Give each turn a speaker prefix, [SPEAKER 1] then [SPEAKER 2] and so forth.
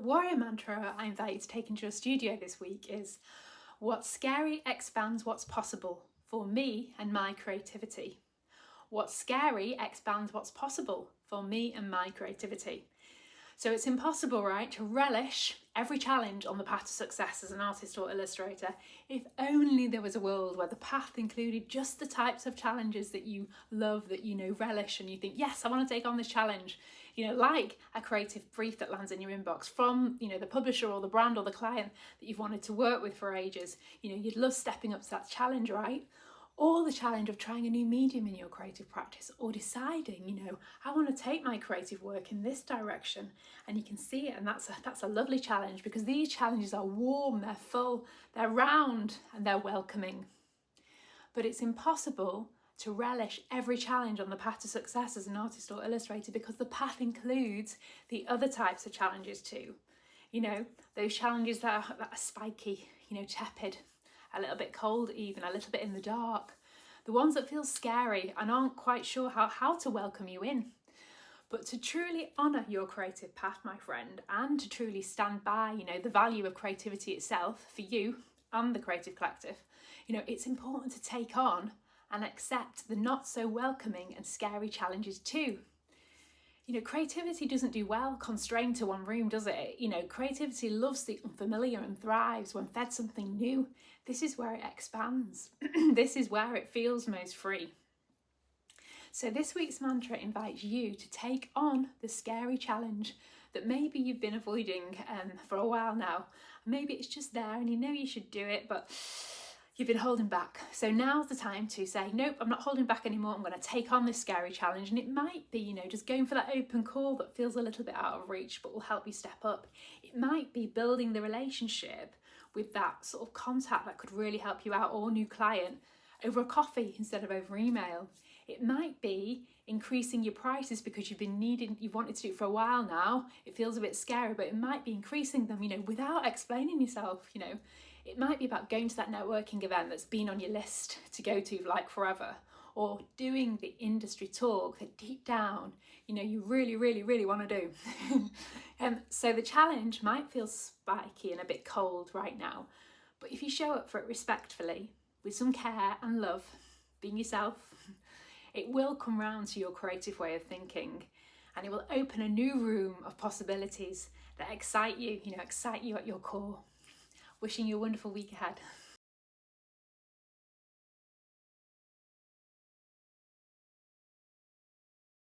[SPEAKER 1] warrior mantra I invite you to take into your studio this week is, what's scary expands what's possible for me and my creativity. What's scary expands what's possible for me and my creativity. So it's impossible, right, to relish every challenge on the path to success as an artist or illustrator if only there was a world where the path included just the types of challenges that you love, that you know relish, and you think, yes, I want to take on this challenge. Like a creative brief that lands in your inbox from, the publisher or the brand or the client that you've wanted to work with for ages. You'd love stepping up to that challenge, right? Or the challenge of trying a new medium in your creative practice, or deciding, I want to take my creative work in this direction, and you can see it, and that's a lovely challenge, because these challenges are warm, they're full, they're round, and they're welcoming. But it's impossible to relish every challenge on the path to success as an artist or illustrator, because the path includes the other types of challenges too. Those challenges that are spiky, tepid, a little bit cold, even a little bit in the dark, the ones that feel scary and aren't quite sure how to welcome you in. But to truly honour your creative path, my friend, and to truly stand by, the value of creativity itself for you and the creative collective, it's important to take on and accept the not so welcoming and scary challenges too. Creativity doesn't do well constrained to one room, does it? Creativity loves the unfamiliar and thrives when fed something new. This is where it expands. This is where it feels most free. So this week's mantra invites you to take on the scary challenge that maybe you've been avoiding for a while now. Maybe it's just there and you should do it, but you've been holding back. So now's the time to say, nope, I'm not holding back anymore. I'm going to take on this scary challenge. And it might be, just going for that open call that feels a little bit out of reach, but will help you step up. It might be building the relationship with that sort of contact that could really help you out, or new client, over a coffee instead of over email. It might be increasing your prices because you've wanted to do it for a while now. It feels a bit scary, but it might be increasing them, without explaining yourself. It might be about going to that networking event that's been on your list to go to like forever, or doing the industry talk that deep down, you really, really, really want to do. So the challenge might feel spiky and a bit cold right now, but if you show up for it respectfully, with some care and love, being yourself, it will come round to your creative way of thinking, and it will open a new room of possibilities that excite you at your core. Wishing you a wonderful week ahead.